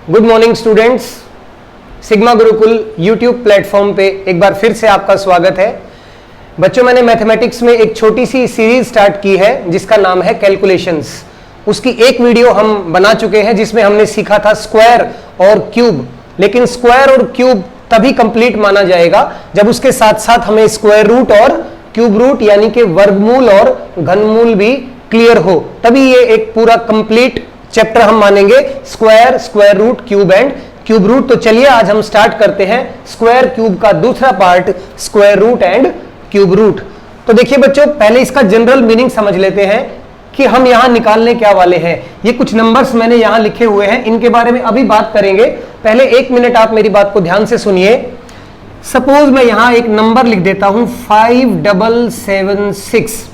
Good morning students, sigma Gurukul YouTube platform पे एक बार फिर से आपका स्वागत है। बच्चों, मैंने मैथमेटिक्स में एक छोटी सी सीरीज स्टार्ट की है जिसका नाम है कैलकुलेशंस। उसकी एक वीडियो हम बना चुके हैं जिसमें हमने सीखा था स्क्वायर और क्यूब। लेकिन स्क्वायर और क्यूब तभी कंप्लीट माना जाएगा जब उसके साथ साथ हमें स्क्वायर रूट और क्यूब रूट यानी कि वर्गमूल और घनमूल भी क्लियर हो, तभी ये एक पूरा कंप्लीट चैप्टर हम मानेंगे square, square root, cube and cube root. तो चलिए आज हम स्टार्ट करते हैं स्क्वायर क्यूब का दूसरा part, square root and cube root. तो देखिए बच्चों, पहले इसका जनरल मीनिंग समझ लेते हैं कि हम यहां निकालने क्या वाले हैं। ये कुछ नंबर्स मैंने यहां लिखे हुए हैं, इनके बारे में अभी बात करेंगे। पहले एक मिनट आप मेरी बात को ध्यान से सुनिए। सपोज मैं यहां एक नंबर लिख देता हूं 5776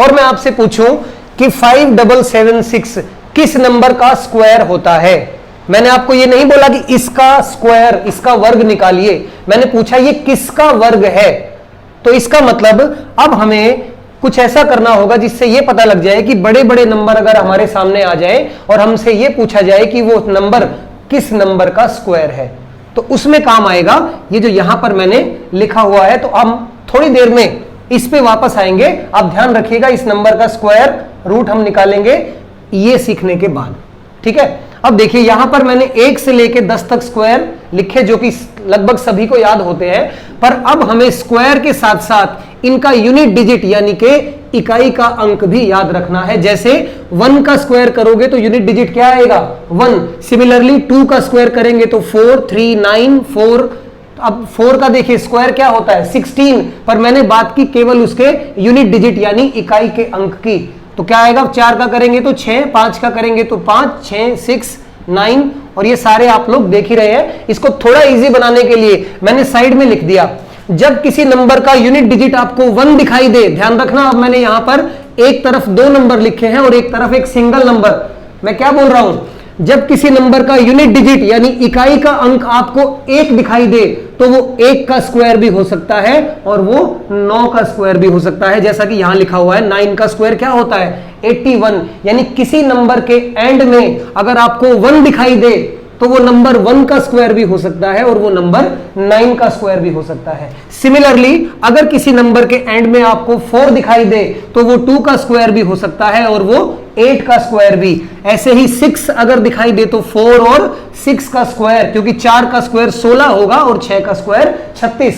और मैं आपसे पूछूं कि 5776 किस नंबर का स्क्वायर होता है। मैंने आपको ये नहीं बोला कि इसका स्क्वायर, इसका वर्ग निकालिए, मैंने पूछा ये किसका वर्ग है। तो इसका मतलब अब हमें कुछ ऐसा करना होगा जिससे ये पता लग जाए कि बड़े बड़े नंबर अगर हमारे सामने आ जाए और हमसे ये पूछा जाए कि वो नंबर किस नंबर का स्क्वायर है, तो उसमें काम आएगा ये जो यहां पर मैंने लिखा हुआ है। तो हम थोड़ी देर में इस पे वापस आएंगे। आप ध्यान रखिएगा, इस नंबर का स्क्वायर रूट हम निकालेंगे ये सीखने के बाद, ठीक है। अब देखिए यहां पर मैंने 1 से लेके 10 तक स्क्वायर लिखे जो कि लगभग सभी को याद होते हैं, पर अब हमें स्क्वायर के साथ साथ इनका यूनिट डिजिट यानी कि इकाई का अंक भी याद रखना है। जैसे 1 का स्क्वायर करोगे तो यूनिट डिजिट क्या आएगा? 1। सिमिलरली 2 का स्क्वायर करेंगे तो 4, 3, 9, 4। अब 4 का देखिए स्क्वायर क्या होता है? 16, पर मैंने बात की केवल उसके यूनिट डिजिट यानी इकाई के अंक की। तो क्या आएगा? 4 का करेंगे तो 6, 5 का करेंगे तो 5, 6, 6, 9 और ये सारे आप लोग देख ही रहे हैं। इसको थोड़ा इजी बनाने के लिए मैंने साइड में लिख दिया, जब किसी नंबर का यूनिट डिजिट आपको 1 दिखाई दे, ध्यान रखना। अब मैंने यहां पर एक तरफ 2 नंबर लिखे हैं और एक तरफ एक सिंगल नंबर। मैं क्या बोल रहा हूं? जब किसी नंबर का यूनिट डिजिट यानी इकाई का अंक आपको 1 दिखाई दे तो वो 1 का स्क्वायर भी हो सकता है और वो 9 का स्क्वायर भी हो सकता है। जैसा कि यहां लिखा हुआ है 9 का स्क्वायर क्या होता है? 81। यानी किसी नंबर के एंड में अगर आपको 1 दिखाई दे तो वो नंबर 1 का स्क्वायर भी हो सकता है और वो नंबर 9 का स्क्वायर भी हो सकता है। सिमिलरली अगर किसी नंबर के एंड में आपको 4 दिखाई दे तो वो 2 का स्क्वायर भी हो सकता है और वो 8 का स्क्वायर भी। ऐसे ही 6 अगर दिखाई दे तो 4 और 6 का स्क्वायर, क्योंकि 4 का स्क्वायर 16 होगा और 6 का स्क्वायर 36।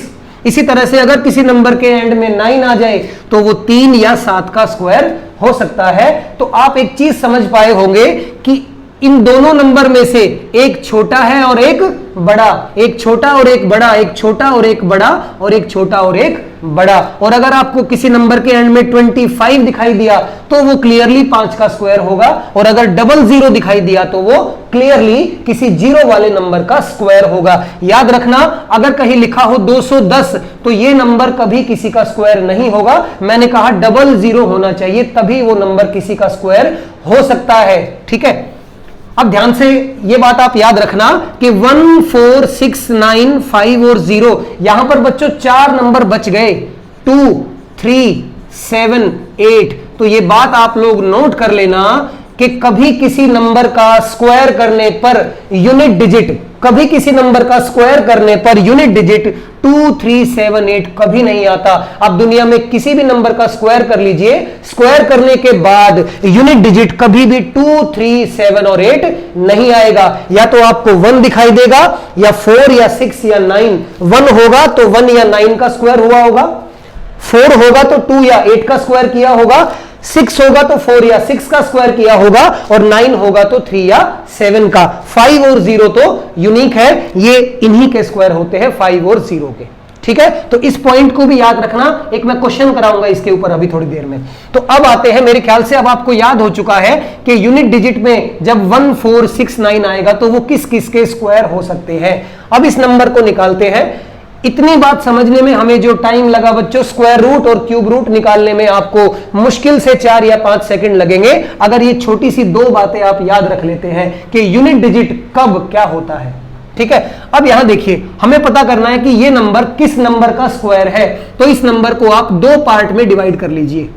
इसी तरह से अगर किसी नंबर के एंड में 9 आ जाए तो वो 3 या 7 का स्क्वायर हो सकता है। तो आप एक चीज समझ पाए होंगे कि इन दोनों नंबर में से एक छोटा है और एक बड़ा, एक छोटा और एक बड़ा, एक छोटा और एक बड़ा और एक छोटा और एक बड़ा। और अगर आपको किसी नंबर के एंड में 25 दिखाई दिया तो वो क्लियरली 5 का स्क्वायर होगा और अगर 00 दिखाई दिया तो वो क्लियरली किसी 0 वाले नंबर का स्क्वायर होगा। याद रखना, अगर कहीं लिखा हो 210 तो ये नंबर कभी किसी का स्क्वायर नहीं होगा। मैंने कहा 00 होना चाहिए, तभी वो नंबर किसी का स्क्वायर हो सकता है, ठीक है। अब ध्यान से ये बात आप याद रखना कि 1, 4, 6, 9, 5 और 0, यहां पर बच्चों 4 नंबर बच गए, 2, 3, 7, 8। तो ये बात आप लोग नोट कर लेना कि कभी किसी नंबर का स्क्वायर करने पर यूनिट डिजिट, कभी किसी नंबर का स्क्वायर करने पर यूनिट डिजिट 2, 3, 7, 8 कभी नहीं आता। आप दुनिया में किसी भी नंबर का स्क्वायर कर लीजिए, स्क्वायर करने के बाद यूनिट डिजिट कभी भी 2, 3, 7 और 8 नहीं आएगा। या तो आपको 1 दिखाई देगा या 4 या 6 या 9। 1 होगा तो 1 या 9 का स्क्वायर हुआ होगा, 4 होगा तो 2 या 8 का स्क्वायर किया होगा, 6 होगा तो 4 या 6 का स्क्वायर किया होगा और 9 होगा तो 3 या 7 का। 5 और 0 तो यूनिक है, ये इन्हीं के स्क्वायर होते हैं 5 और 0 के, ठीक है। तो इस पॉइंट को भी याद रखना, एक मैं क्वेश्चन कराऊंगा इसके ऊपर अभी थोड़ी देर में। तो अब आते हैं, मेरे ख्याल से अब आपको याद हो चुका है कि यूनिट डिजिट में जब 1, 4, 6, 9 आएगा तो वो किस किस के स्क्वायर हो सकते हैं। अब इस नंबर को निकालते हैं। इतनी बात समझने में हमें जो टाइम लगा बच्चों, स्क्वायर रूट और क्यूब रूट निकालने में आपको मुश्किल से 4 या 5 सेकंड लगेंगे अगर ये छोटी सी 2 बातें आप याद रख लेते हैं कि यूनिट डिजिट कब क्या होता है, ठीक है। अब यहां देखिए, हमें पता करना है कि ये नंबर किस नंबर का स्क्वायर है। तो इस नंबर को आप 2 पार्ट में डिवाइड कर लीजिए,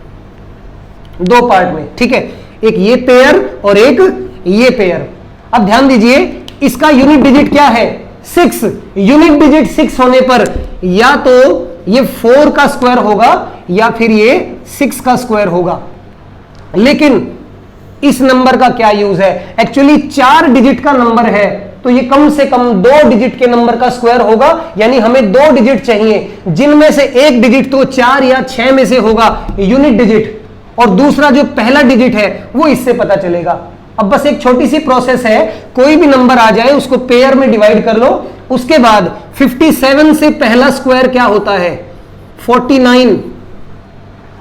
2 पार्ट में, ठीक है। एक ये पेयर और एक ये पेयर। अब ध्यान दीजिए इसका यूनिट डिजिट क्या है 6, यूनिट डिजिट 6 होने पर या तो ये 4 का स्क्वायर होगा या फिर ये 6 का स्क्वायर होगा। लेकिन इस नंबर का क्या यूज है, एक्चुअली 4 डिजिट का नंबर है तो ये कम से कम 2 डिजिट के नंबर का स्क्वायर होगा, यानी हमें 2 डिजिट चाहिए जिनमें से एक डिजिट तो 4 या 6 में से होगा यूनिट डिजिट, और दूसरा जो पहला डिजिट है वो इससे पता चलेगा। अब बस एक छोटी सी प्रोसेस है, कोई भी नंबर आ जाए उसको पेयर में डिवाइड कर लो, उसके बाद 57 से पहला स्क्वायर क्या होता है 49,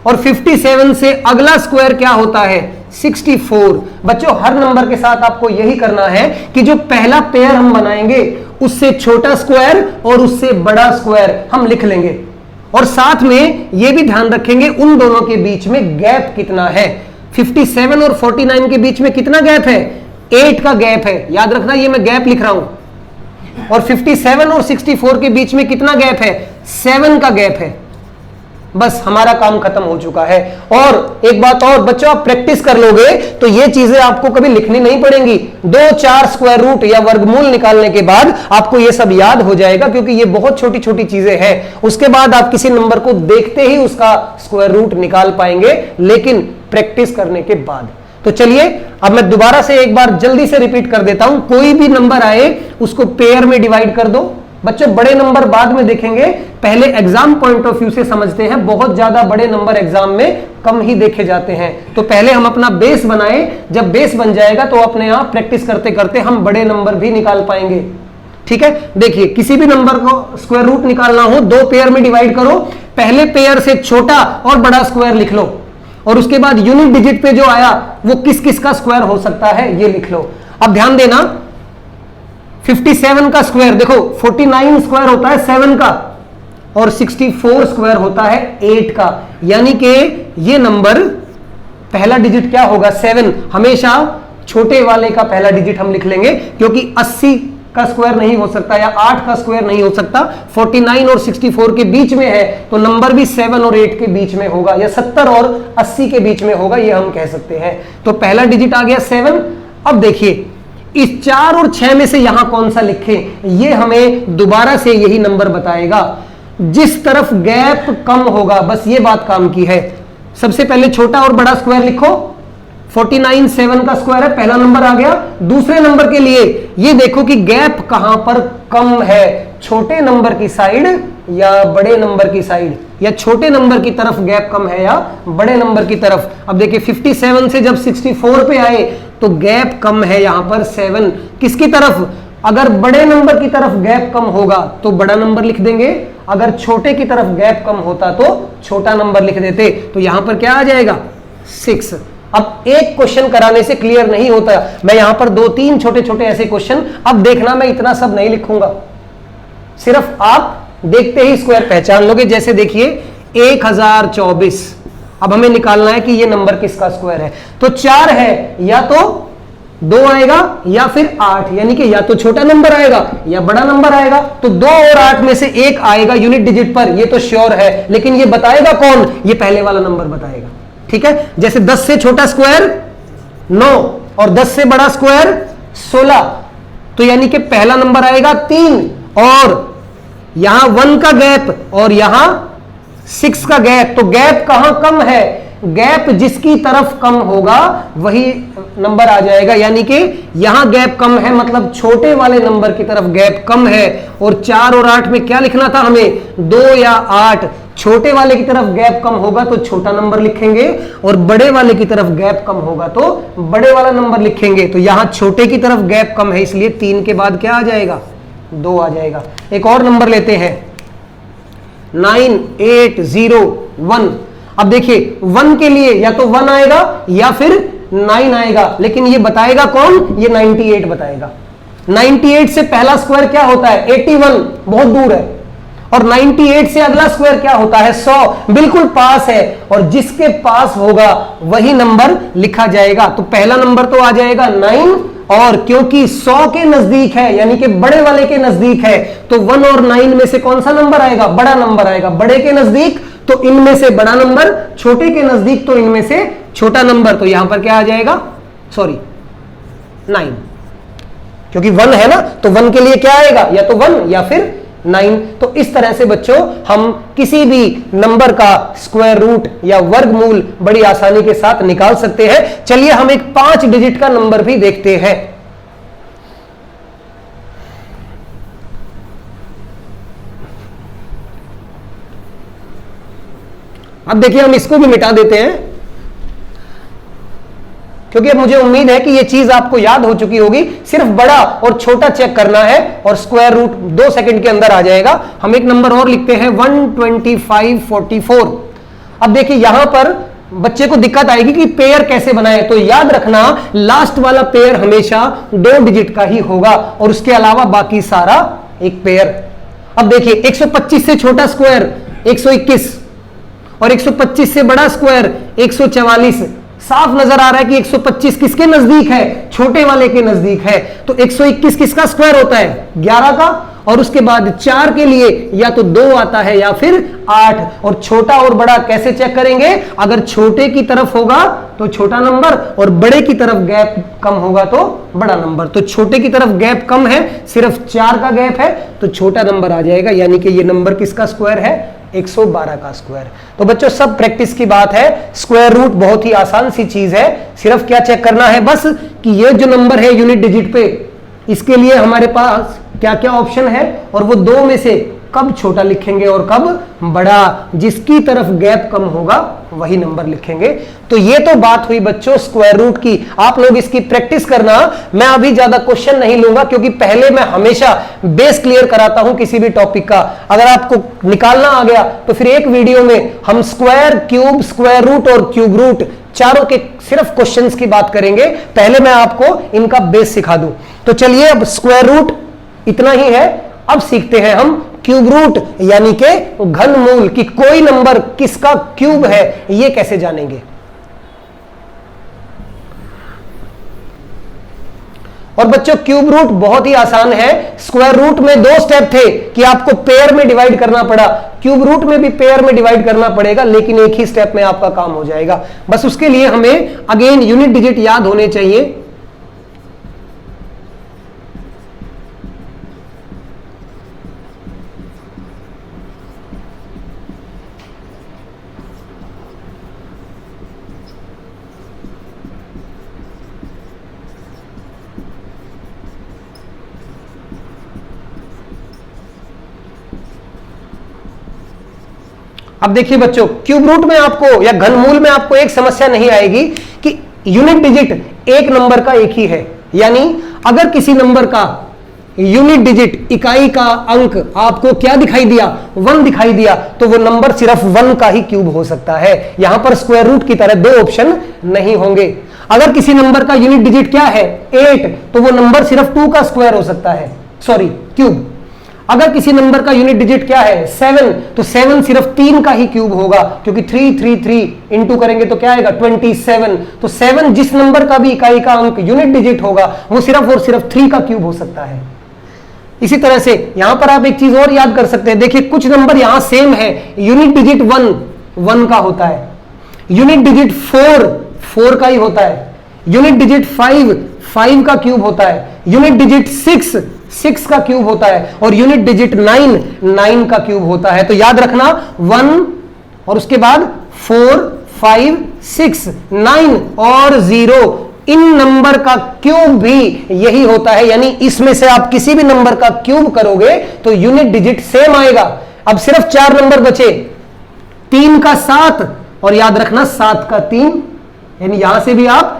और 57 से अगला स्क्वायर क्या होता है 64। बच्चों हर नंबर के साथ आपको यही करना है कि जो पहला पेयर हम बनाएंगे उससे छोटा स्क्वायर और उससे बड़ा स्क्वायर हम लिख लेंगे, और साथ में यह भी ध्यान रखेंगे उन दोनों के बीच में गैप कितना है। 57 और 49 के बीच में कितना गैप है 8 का गैप है, याद रखना ये मैं गैप लिख रहा हूं, और 57 और 64 के बीच में कितना गैप है 7 का गैप है। बस हमारा काम खत्म हो चुका है। और एक बात और बच्चों, आप प्रैक्टिस कर लोगे तो ये चीजें आपको कभी लिखनी नहीं पड़ेंगी। 2-4 स्क्वायर रूट या वर्गमूल निकालने के बाद आपको ये सब याद हो जाएगा, क्योंकि ये बहुत छोटी छोटी चीजें हैं। उसके बाद आप किसी नंबर को देखते ही उसका स्क्वायर रूट निकाल पाएंगे, लेकिन प्रैक्टिस करने के बाद। तो चलिए अब मैं दोबारा से एक बार जल्दी से रिपीट कर देता हूं, कोई भी नंबर आए उसको पेयर में डिवाइड कर दो। बच्चों बड़े नंबर बाद में देखेंगे, पहले एग्जाम पॉइंट ऑफ व्यू से समझते हैं। बहुत ज्यादा बड़े नंबर एग्जाम में कम ही देखे जाते हैं, तो पहले हम अपना बेस बनाए, जब बेस बन जाएगा तो अपने आप प्रैक्टिस करते करते हम बड़े नंबर भी निकाल पाएंगे। ठीक है, देखिए किसी भी नंबर को स्क्वायर रूट निकालना हो 2 पेयर में डिवाइड करो, पहले पेयर से छोटा और बड़ा स्क्वायर लिख लो, और उसके बाद यूनिट डिजिट पे जो आया वो किस किस का स्क्वायर हो सकता है ये लिख लो। अब ध्यान देना 57 का स्क्वायर देखो, 49 स्क्वायर होता है 7 का, और 64 स्क्वायर होता है 8 का, यानी कि ये नंबर पहला डिजिट क्या होगा 7। हमेशा छोटे वाले का पहला डिजिट हम लिख लेंगे, क्योंकि 80 का स्क्वायर नहीं हो सकता या 8 का स्क्वायर नहीं हो सकता। 49 और 64 के बीच में है तो नंबर भी 7 और 8 के बीच में होगा, या 70 और 80 के बीच में होगा, ये हम कह सकते हैं। तो पहला डिजिट आ गया 7। अब देखिए इस 4 और 6 में से यहां कौन सा लिखें, ये हमें दोबारा से यही नंबर बताएगा। जिस तरफ गैप कम होगा, बस ये बात काम की है। सबसे पहले छोटा और बड़ा स्क्वायर लिखो, 49 7 का स्क्वायर है, पहला नंबर आ गया। दूसरे नंबर के लिए ये देखो कि गैप कहां पर कम है, छोटे नंबर की साइड या बड़े नंबर की साइड, या छोटे नंबर की तरफ गैप कम है या बड़े नंबर की तरफ। अब देखिए 57 से जब 64 पे आए तो गैप कम है यहां पर 7 किसकी तरफ, अगर बड़े नंबर की तरफ गैप कम होगा तो बड़ा नंबर लिख देंगे, अगर छोटे की तरफ गैप कम होता तो छोटा नंबर लिख देते। तो यहां पर क्या आ जाएगा 6। अब एक क्वेश्चन कराने से क्लियर नहीं होता, मैं यहां पर 2-3 छोटे छोटे ऐसे क्वेश्चन, अब देखना मैं इतना सब नहीं लिखूंगा, सिर्फ आप देखते ही स्क्वायर पहचान लोगे। जैसे देखिए 1024, अब हमें निकालना है कि ये नंबर किसका स्क्वायर है। तो 4 है, या तो 2 आएगा या फिर 8, यानी कि या तो छोटा नंबर आएगा या बड़ा नंबर आएगा। तो 2 और 8 में से एक आएगा यूनिट डिजिट पर, ये तो श्योर है, लेकिन ये बताएगा कौन, ये पहले वाला नंबर बताएगा। ठीक है, जैसे 10 से छोटा स्क्वायर 9 और 10 से बड़ा स्क्वायर 16, तो यानी कि पहला नंबर आएगा 3, और यहां 1 का गैप और यहां 6 का गैप। तो गैप कहां कम है, गैप जिसकी तरफ कम होगा वही नंबर आ जाएगा, यानी कि यहां गैप कम है मतलब छोटे वाले नंबर की तरफ गैप कम है। और 4 और 8 में क्या लिखना था हमें, 2 या 8, छोटे वाले की तरफ गैप कम होगा तो छोटा नंबर लिखेंगे, और बड़े वाले की तरफ गैप कम होगा तो बड़े वाला नंबर लिखेंगे। तो यहां छोटे की तरफ गैप कम है, इसलिए 3 के बाद क्या आ जाएगा 2 आ जाएगा। एक और नंबर लेते हैं 9801। अब देखिए 1 के लिए या तो 1 आएगा या फिर 9 आएगा, लेकिन ये बताएगा कौन, ये 98 बताएगा। 98 से पहला स्क्वायर क्या होता है 81, बहुत दूर है, और 98 से अगला स्क्वायर क्या होता है 100, बिल्कुल पास है, और जिसके पास होगा वही नंबर लिखा जाएगा। तो पहला नंबर तो आ जाएगा 9, और क्योंकि 100 के नजदीक है यानी कि बड़े वाले के नजदीक है, तो 1 और 9 में से कौन सा नंबर आएगा, बड़ा नंबर आएगा। बड़े के नजदीक तो इनमें से बड़ा नंबर, छोटे के नजदीक तो इनमें से छोटा नंबर। तो यहां पर क्या आ जाएगा, सॉरी 9। क्योंकि 1 है ना, तो 1 के लिए क्या आएगा, या तो 1 या फिर 9। तो इस तरह से बच्चों हम किसी भी नंबर का स्क्वायर रूट या वर्गमूल बड़ी आसानी के साथ निकाल सकते हैं। चलिए हम एक 5 डिजिट का नंबर भी देखते हैं। अब देखिए हम इसको भी मिटा देते हैं, क्योंकि अब मुझे उम्मीद है कि ये चीज आपको याद हो चुकी होगी। सिर्फ बड़ा और छोटा चेक करना है और स्क्वायर रूट 2 सेकंड के अंदर आ जाएगा। हम एक नंबर और लिखते हैं 12544। अब देखिए यहां पर बच्चे को दिक्कत आएगी कि पेयर कैसे बनाए, तो याद रखना लास्ट वाला पेयर हमेशा 2 डिजिट का ही होगा और उसके अलावा बाकी सारा एक पेयर। अब देखिए 125 से छोटा स्क्वायर 121 और 125 से बड़ा स्क्वायर 144। साफ नजर आ रहा है कि 125 किसके नजदीक है, छोटे वाले के नजदीक है। तो 121 किसका स्क्वायर होता है, 11 का, और उसके बाद 4 के लिए या तो 2 आता है या फिर 8। और छोटा और बड़ा कैसे चेक करेंगे, अगर छोटे की तरफ होगा तो छोटा नंबर और बड़े की तरफ गैप कम होगा तो बड़ा नंबर। तो छोटे की तरफ गैप कम है, सिर्फ 4 का गैप है, तो छोटा नंबर आ जाएगा, यानी कि ये नंबर किसका स्क्वायर है, 112 का स्क्वायर। तो बच्चों सब प्रैक्टिस की बात है, स्क्वायर रूट बहुत ही आसान सी चीज है। सिर्फ क्या चेक करना है बस कि ये जो नंबर है यूनिट डिजिट पे, इसके लिए हमारे पास क्या क्या ऑप्शन है और वो 2 में से कब छोटा लिखेंगे और कब बड़ा। जिसकी तरफ गैप कम होगा वही नंबर लिखेंगे। तो ये तो बात हुई बच्चों स्क्वायर रूट की। आप लोग इसकी प्रैक्टिस करना। मैं अभी ज्यादा क्वेश्चन नहीं लूंगा, क्योंकि पहले मैं हमेशा बेस क्लियर कराता हूं किसी भी टॉपिक का। अगर आपको निकालना आ गया तो फिर एक वीडियो में हम स्क्वायर, क्यूब, स्क्वायर रूट और क्यूब रूट चारों के सिर्फ क्वेश्चंस की बात करेंगे। पहले मैं आपको इनका बेस सिखा दूं। तो चलिए अब स्क्वायर रूट इतना ही है, अब सीखते हैं हम क्यूब रूट यानी कि घनमूल, कि कोई नंबर किसका क्यूब है ये कैसे जानेंगे। और बच्चों क्यूब रूट बहुत ही आसान है। स्क्वायर रूट में 2 स्टेप थे कि आपको पेयर में डिवाइड करना पड़ा, क्यूब रूट में भी पेयर में डिवाइड करना पड़ेगा, लेकिन एक ही स्टेप में आपका काम हो जाएगा। बस उसके लिए हमें अगेन यूनिट डिजिट याद होने चाहिए। अब देखिए बच्चों क्यूब रूट में आपको या घनमूल में आपको एक समस्या नहीं आएगी कि यूनिट डिजिट एक नंबर का एक ही है। यानी अगर किसी नंबर का यूनिट डिजिट इकाई का अंक आपको क्या दिखाई दिया, 1 दिखाई दिया, तो वो नंबर सिर्फ 1 का ही क्यूब हो सकता है। यहां पर स्क्वायर रूट की तरह 2 ऑप्शन नहीं होंगे। अगर किसी नंबर का यूनिट डिजिट क्या है 8, तो वो नंबर सिर्फ 2 का स्क्वायर हो सकता है, सॉरी क्यूब। अगर किसी नंबर का यूनिट डिजिट क्या है 7, तो 7 सिर्फ 3 का ही क्यूब होगा, क्योंकि 3 3 3 इंटू करेंगे तो क्या आएगा 27। तो 7 जिस नंबर का भी इकाई का अंक यूनिट डिजिट होगा वो सिर्फ और सिर्फ 3 का क्यूब हो सकता है। इसी तरह से यहां पर आप एक चीज और याद कर सकते हैं। देखिए कुछ नंबर यहां सेम है, यूनिट डिजिट 1 का होता है, यूनिट डिजिट 4 का ही होता है, यूनिट डिजिट 5 का क्यूब होता है, यूनिट डिजिट 6 का क्यूब होता है, और यूनिट डिजिट 9 का क्यूब होता है। तो याद रखना 1 और उसके बाद 4 5 6 9 और 0, इन नंबर का क्यूब भी यही होता है। यानी इसमें से आप किसी भी नंबर का क्यूब करोगे तो यूनिट डिजिट सेम आएगा। अब सिर्फ 4 नंबर बचे, 3 का 7 और याद रखना 7 का 3, यानी यहां से भी आप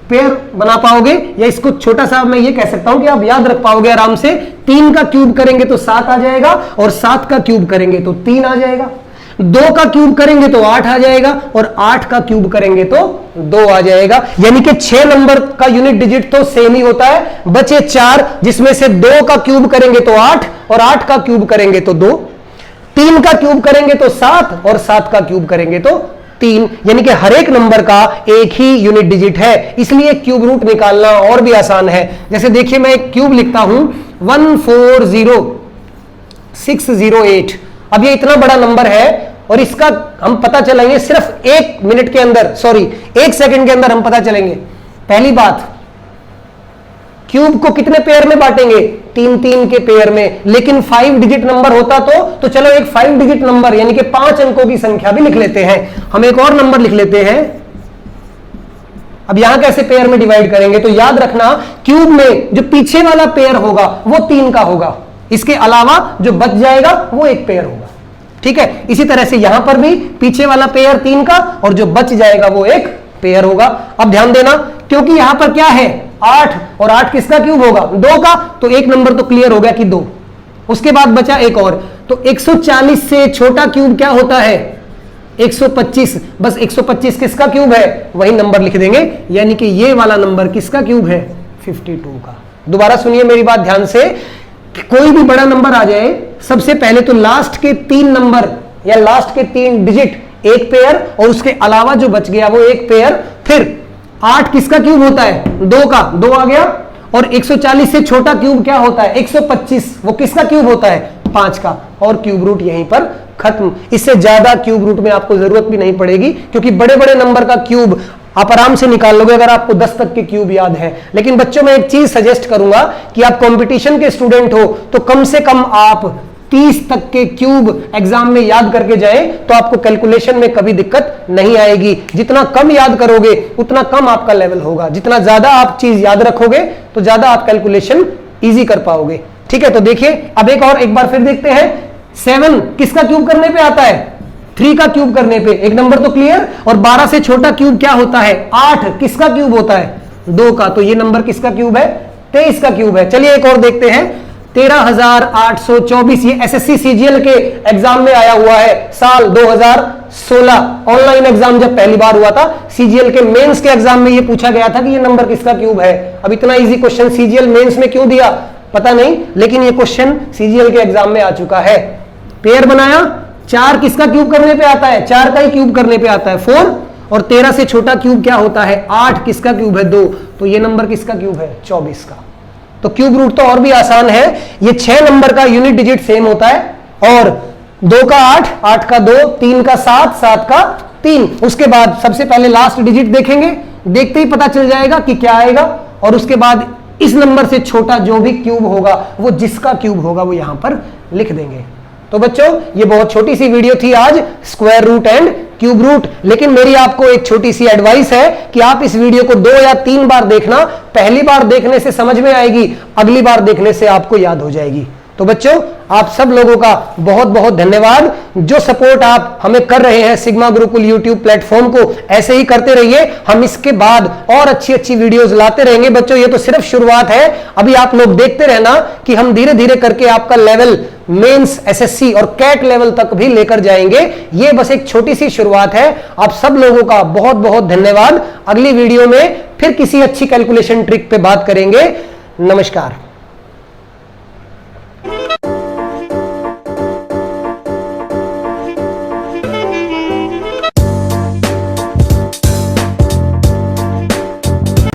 पेयर बना पाओगे, या इसको छोटा सा मैं ये कह सकता हूं कि आप याद रख पाओगे आराम से। 3 का क्यूब करेंगे तो 7 आ जाएगा, और 7 का क्यूब करेंगे तो 3 आ जाएगा, 2 का क्यूब करेंगे तो 8 आ जाएगा, और 8 का क्यूब करेंगे तो 2 आ जाएगा। यानी कि 6 नंबर का यूनिट डिजिट तो सेम ही होता है, बचे 4, जिसमें से 2 का क्यूब करेंगे तो 8, और 8 का क्यूब करेंगे तो 2, 3 का क्यूब करेंगे तो 7, और 7 का क्यूब करेंगे तो 3। यानी कि हर एक नंबर का एक ही यूनिट डिजिट है, इसलिए क्यूब रूट निकालना और भी आसान है। जैसे देखिए मैं एक क्यूब लिखता हूं 140608। अब ये इतना बड़ा नंबर है और इसका हम पता चलेंगे सिर्फ 1 मिनट के अंदर, सॉरी 1 सेकंड के अंदर हम पता चलेंगे। पहली बात क्यूब को कितने पेयर में बांटेंगे? 3-3 के पेयर में। लेकिन 5 डिजिट नंबर होता तो चलो एक 5 डिजिट नंबर यानी कि 5 अंकों की संख्या भी लिख लेते हैं। हम एक और नंबर लिख लेते हैं। अब यहां कैसे पेयर में डिवाइड करेंगे? तो याद रखना क्यूब में जो पीछे वाला पेयर होगा वो 3 का होगा, इसके अलावा जो बच जाएगा वो एक पेयर होगा। ठीक है, इसी तरह से यहां पर भी पीछे वाला पेयर 3 का और जो बच जाएगा वो एक पेयर होगा। अब ध्यान देना, क्योंकि यहां पर क्या है 8 और 8 किसका क्यूब होगा? 2 का, तो एक नंबर तो क्लियर हो गया कि 2। उसके बाद बचा एक और, तो 140 से छोटा क्यूब क्या होता है? 125। बस 125 किसका क्यूब है? वही नंबर लिख देंगे, यानी कि ये वाला नंबर किसका क्यूब है? 52 का। दोबारा सुनिए मेरी बात ध्यान से, कोई भी बड़ा नंबर आ जाए सबसे पहले तो लास्ट के 3 नंबर या लास्ट के 3 डिजिट एक पेयर और उसके अलावा जो बच गया वो एक पेयर। फिर 8 किसका क्यूब होता है? 2 का, 2 आ गया। और 140 से छोटा क्यूब क्या होता है? 125, वो किसका क्यूब होता है? 5 का। और क्यूब रूट यहीं पर खत्म। इससे ज्यादा क्यूब रूट में आपको जरूरत भी नहीं पड़ेगी, क्योंकि बड़े बड़े नंबर का क्यूब आप आराम से निकाल लोगे अगर आपको 10 तक के क्यूब याद है। लेकिन बच्चों मैं एक चीज सजेस्ट करूंगा कि आप कंपटीशन के स्टूडेंट हो तो कम से कम आप 30 तक के क्यूब एग्जाम में याद करके जाएं, तो आपको कैलकुलेशन में कभी दिक्कत नहीं आएगी। जितना कम याद करोगे उतना कम आपका लेवल होगा, जितना ज्यादा आप चीज याद रखोगे तो ज्यादा आप कैलकुलेशन इजी कर पाओगे। ठीक है, तो देखिए अब एक बार फिर देखते हैं। 7 किसका क्यूब करने पे आता है? 3 का क्यूब करने पे। एक नंबर तो क्लियर। और 12 से छोटा क्यूब क्या होता है? 8 किसका क्यूब होता है? 2 का। तो ये नंबर किसका क्यूब है? 23 का क्यूब है। चलिए एक और देखते हैं। 13,824 ये एसएससी सीजीएल के एग्जाम में आया हुआ है, साल 2016। ऑनलाइन एग्जाम जब पहली बार हुआ था, सीजीएल के मेंस के एग्जाम में ये पूछा गया था कि ये नंबर किसका क्यूब है। अब इतना इजी क्वेश्चन सीजीएल मेंस में क्यों दिया पता नहीं, लेकिन ये क्वेश्चन सीजीएल के एग्जाम में आ चुका है। पेयर बनाया, 4 किसका क्यूब करने पे आता है? 4 का ही क्यूब करने पे आता है 4। और 13 से छोटा क्यूब क्या होता है? 8 किसका क्यूब है? 2। तो ये नंबर किसका क्यूब है? 24 का। तो क्यूब रूट तो और भी आसान है। ये 6 नंबर का यूनिट डिजिट सेम होता है, और 2 का 8, 8 का 2, 3 का 7, 7 का 3। उसके बाद सबसे पहले लास्ट डिजिट देखेंगे, देखते ही पता चल जाएगा कि क्या आएगा। और उसके बाद इस नंबर से छोटा जो भी क्यूब होगा वो जिसका क्यूब होगा वो यहां पर लिख देंगे। तो बच्चों ये बहुत छोटी सी वीडियो थी आज, square root and cube root. लेकिन मेरी आपको एक छोटी सी एडवाइस है कि आप इस वीडियो को 2 या 3 बार देखना। पहली बार देखने से समझ में आएगी, अगली बार देखने से आपको याद हो जाएगी। तो बच्चों आप सब लोगों का बहुत बहुत धन्यवाद। जो सपोर्ट आप हमें कर रहे हैं सिग्मा गुरुकुल यूट्यूब प्लेटफॉर्म को, ऐसे ही करते रहिए। हम इसके बाद और अच्छी अच्छी वीडियोस लाते रहेंगे। बच्चों ये तो सिर्फ शुरुआत है, अभी आप लोग देखते रहना कि हम धीरे धीरे करके आपका लेवल मेंस, एसएससी और कैट लेवल तक भी लेकर जाएंगे। ये बस एक छोटी सी शुरुआत है। आप सब लोगों का बहुत बहुत धन्यवाद। अगली वीडियो में फिर किसी अच्छी कैलकुलेशन ट्रिक पे बात करेंगे। नमस्कार।